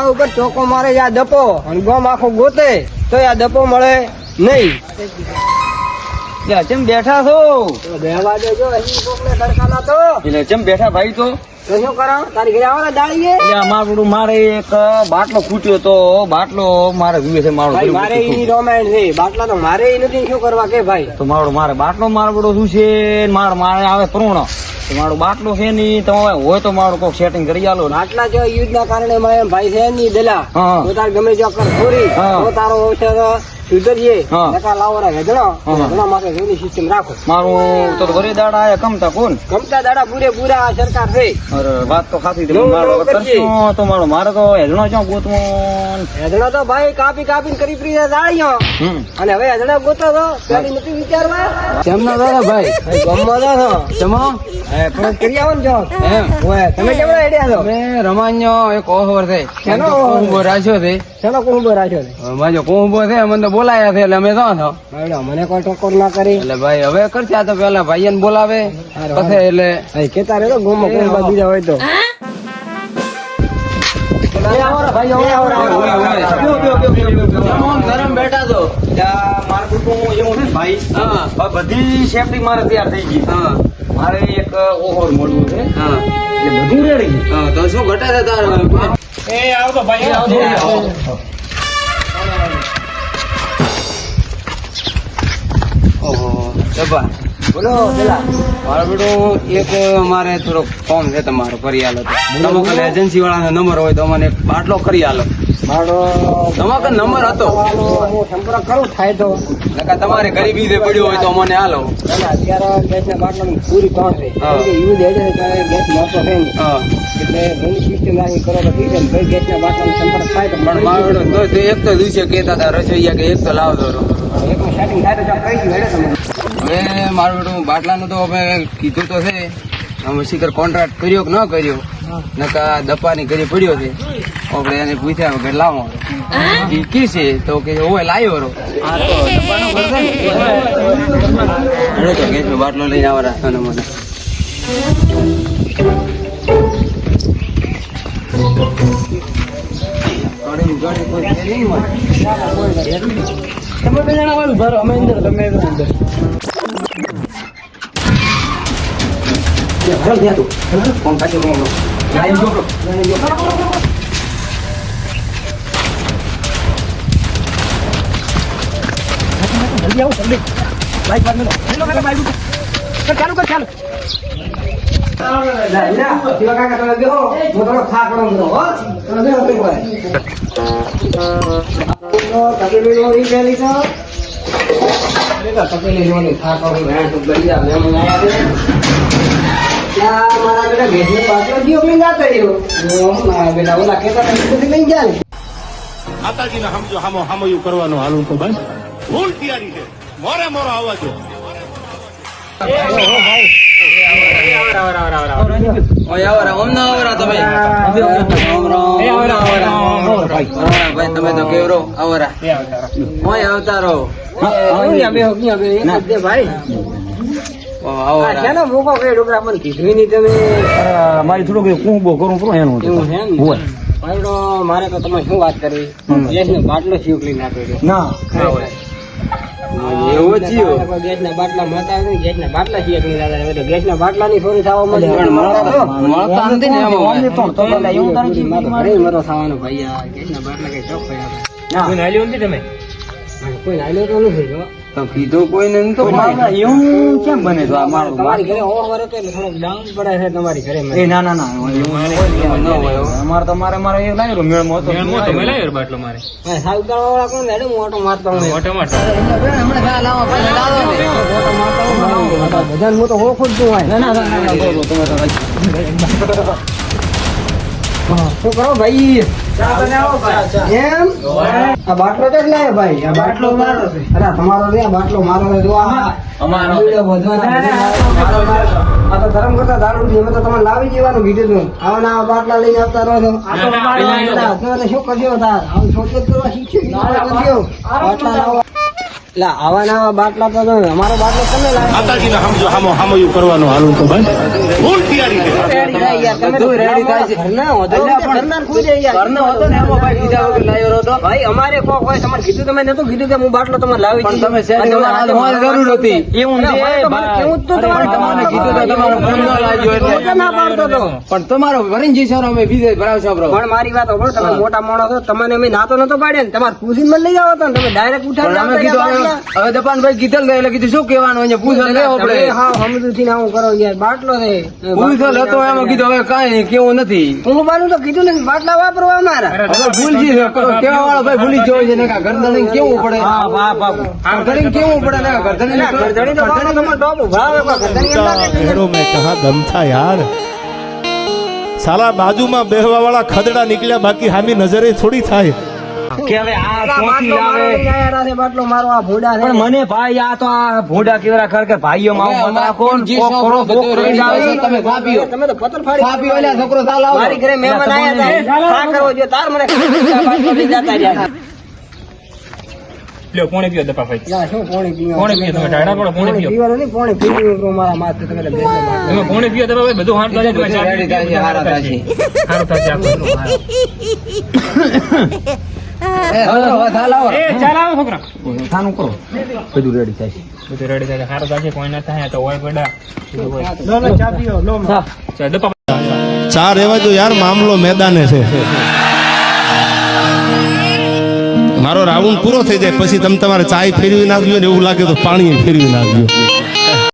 ઉપર ચોકો મારે આ દપો અને ગોમ આખો ગોતે તો આ દપો મળે નહીં. ચમ બેઠા છો? બેહવા દેજો અહીં કોકને તડકાના તો એટલે ચમ બેઠા ભાઈ તો શું કરાવ તારી ઘરે આવો ને દાળીએ. મારું મારે એક બાટલો ફૂટ્યો તો બાટલો મારે જોઈએ છે મારો ભાઈ મારે ઈ રોમાન્સ છે બાટલા તો મારે ઈ નથી શું કરવા કે ભાઈ તો મારે બાટલો મારો શું છે મારે આવે પ્રોણ મારો બાટલો છે ની તમે હોય તો મારું કોઈક સેટિંગ કરી આલો. આટલા જો યુદ્ધ ના કારણે મારે ભાઈ છે ની દલા હા. તો તાર ગમે જો કર થોડી હા. તો તારો સુધરીએ હા. નકા લાવો હેદણો માટે જેની સિસ્ટમ રાખો. મારું તો ઘરે દાડા આયા કમતા કોણ ગમતા દાડા પૂરેપૂરા સરકાર છે. અરે વાત તો ખાતી નવું મારો નવું કરજે. કરશો તો મારે તો હેજણો ક્યાં ગોતવો હેદણો તો ભાઈ કાપીને કરી ફ્રી દાળીઓ અને હવે હેદણો ગોતો તો પેલી નથી વિચારવા કેમના દાદા ભાઈ ગમવા દો ચમો પણ કરી આવો ને જો એમ ઓય તમે કેવડા આઈડિયા છો મેં રમાન્યો એક ઓહવર છે શેનો ઓહવર? કોહુંબો રાખ્યો છે ચલો કોણ રાખ્યો ને માજો કોહુંબો છે મને તો બોલાયા છે એટલે અમે તો છો મને કોઈ ટકોર ના કરી એટલે ભાઈ હવે કરશે આ તો પેલા ભાઈ ને બોલાવે પછી એટલે કેતા રે ગોમો કોણ બીજા હોય તો ગરમ બેઠા તો મારે કુટુંબ એવું છે ભાઈ બધી સેફટી મારે તૈયાર થઈ ગઈ મારે એક ઓહર મળવું છે એટલે બધું રેડી તો શું ઘટે છે તારે આવતો ભાઈ આવતો ઓહો જબા બોલો પેલા મારો બેટો એક મારે થોડો ફોર્મ છે તમારો કરી આલો તમે કાલે એજન્સી વાળાનો નંબર હોય તો મને એક બાટલો કરી આલો મારો તમારો નંબર હતો હું સંપર્ક કરું થાય તો નકા તમારે ગરીબી જે પડ્યો હોય તો મને આલો અત્યારે ગેસના બાટલાની પૂરી પહોંચ છે યુઝ હેડે ત્યારે ગેસ મળતો છે નહીં એટલે ઘણી સિસ્ટમ રાખી કરો તો ઠીક છે ને ભાઈ ગેસના બાટલાનો સંપર્ક થાય તો પણ મારો બેટો તો એક તો દિવસે કહેતા હતા રસોઈયા કે એક તો લાવતો રહો એકનું સેટિંગ થાય તો કઈ હેડે તમે હવે મારું બેટું બાટલાનું તો હવે કીધું તો છે અમે શીખર કોન્ટ્રાક્ટ કર્યો કે ન કર્યો નકા દપાની કરી પડ્યો છે આપણે એને પૂછ્યા વગર લાવો એ કી છે તો કે હોય લાવ્યો રો બાટલો લઈને આવવા રાખવાનો મને તમે બે જણા વાળું ભરો અમે અંદર તમે અંદર ફોન કાઢી લાઈન જો જલ્દી આવો જલ્દી બાઈક વાર મેલો બાઈક ચાલુ કર ચાલુ શિવા કાકા તમે બેહો હું થોડો ખા કરો હો તમે બેહો કઈ ભાઈ તકેલી લોરી પેલી તો તકેલી લોરી ખા કરો હું તો ગલી આ મેમન આયા છે મારા બેટા ભેજને પાછો જીઓ લઈ જાતો રહ્યો મારા બેટા ઓલા કેતા તમે લઈ જાય માતાજીને સમજો હામયું કરવાનું હાલું તો બસ ફૂલ તૈયારી છે મોરે મોરો આવવા છે ભાઈ તમે તો કેવરો આવરા આવતા રહો મારી થોડુંક કુંબો કરું કરું એનું મારે તો તમે શું વાત કરી બાટલો શીખ લઈને આપ્યો ના એવું થયું ગેસના બાટલા મળતા નથી ગેસના બાટલા શીખ લઈને આવ્યા ગેસના બાટલા ની થોડી થવા મળે મરો થવાનો ભાઈ આ ગેસના બાટલા કઈ ચોક પડ્યા કોઈ નાલ્યો તો નથી જો તો કીધું કોઈને તો એવું કેમ બને તો તમારી ઘરે ઓવર હતો એટલે થોડોક ડાઉન પડે છે તમારી ઘરે એ ના અમારે તો મારે એ લાવ્યો મેળમાં હતો બાટલો મારે સાઉદાળા વાળા કોણ હેડે હું ઓટો મારતો હું બધાને હું તો હો ખોટતું હોય શું કરો ભાઈ એમ આ બાટલો તો જ લાવે ભાઈ આ બાટલો મારો છે અરે તમારો રે બાટલો મારો છે જો આ તો ધર્મ કરતા દારૂ છે અમે તો તમને લાવી જવાનું કીધું હતું આવા આવા બાટલા લઈને આવતા રહો છો શું કરજો તાર આવું છોકરો કરવા શીખ્યું કરજો બાટલા લાવો એટલે આવા નવા બાટલા તો જો અમારો બાટલો તમે લાવ્યા માતાજીને સમજો હામયું કરવાનું હાલું તો બસ ફૂલ તૈયારી છે રેડી થાય યાર તમે બધું રેડી થાય છે. ઘરના હોતો ઘરના ખુદે યાર ઘરનો હતો ને એમાં ભાઈ કીધા વગર લાવ્યો હતો. ભાઈ અમારે કોક હોય તમારે કીધું તમે નતું કીધું કે હું બાટલો તમારે લાવી પણ દઈશ. તમે setting અને માં તમારે જરૂર હતી. એવું અરે, છે, અમારે તો મને ભાઈ. કેવું જ તો તમારે તમને કીધું તો તમારો ફોન ન લાગ્યો એટલે. હું તો ના પાડતો હતો. પણ તમારો ભરીને જઈશું અમે બીજે ભરાવશો બ્રો. પણ મારી વાત સાંભળો, તમે મોટા માણસ છો, તમને અમે નાતો નતો પાડ્યો ને, તમારે પૂછીને મને લઈ જાવ હતો ને, તમે ડાયરેક્ટ પણ અમે કીધું હવે દપાનભાઈ કીધેલ ગઈ એટલે કીધું શું કહેવાનું અહીંયા પૂછો લેવો પડે. હા સમજુ થી આવું કરો યાર, બાટલો છે પૂછો લેતો એમાં કીધું હવે કાંઈ નહીં કેવું નથી. હું બાનું તો કીધું ને બાટલા વાપરવા અમારા. હવે ભૂલજી કેવા વાળો ભાઈ ભૂલી જ હોય છે ને ગરદણી કેવું પડે. ગરદણી કેવું પડે ને ગરદણી ગરદણી તો બાપા તમારે ટોપ ઉભા આવે, પણ ગરદણી એમ ના કહેતી. हेरो में कहा दम था यार साला बाजूમાં બેહવા વાળા ખદડા નીકળ્યા બાકી હામી નજરે થોડી થાય કે હવે આ આ ચોથી બાટલો મારો આવે. લઈને આયા રાતે, બાટલો મારો આ ભૂંડા છે. પણ મને ભાઈ આ તો આ ભોંડા કેવડા ખરેખર ભાઈઓ માં આવું મત રાખો ને, કોક કરો, કોક કરી જાઓ. તમે ખા પીઓ. તમે તો પથ્થર ફાડી ખા પીઓ એટલે છોકરો ચાલ આવો. મારી ઘરે મહેમાન આયા હતા, ખા કરવો જોઈએ, તાર મને બાટલો લઈ જતા રહ્યા. લ્યો પોણી પીઓ દપા ભાઈ યા, શું પોણી પીવો? પોણી પીઓ તમે ઢાળા પડો, પોણી પીઓ. પીવાનું નહીં, પોણી પીવું તો મારા માથે તમે તો બેસો માથે. તમે પોણી પીઓ દપા ભાઈ બધું હાથ લાગે તમે ચા રેડી થાય છે, હારા થાય છે. હારું થશે આખું. હવે ચાલ આવો. એ ચાલ આવો છોકરા, ખાનું કરો બધું રેડી થાય છે. બધું રેડી થાય હારું થશે, કોઈ ના થાય તો હોય પડા ચાલ દપા ચા રહેવા જો યાર મામલો મેદાને છે મારો રાઉન્ડ પૂરો થઈ જાય પછી તમે તમારે ચાય ફેરવી નાખજો ને એવું લાગે તો પાણી ફેરવી નાખજો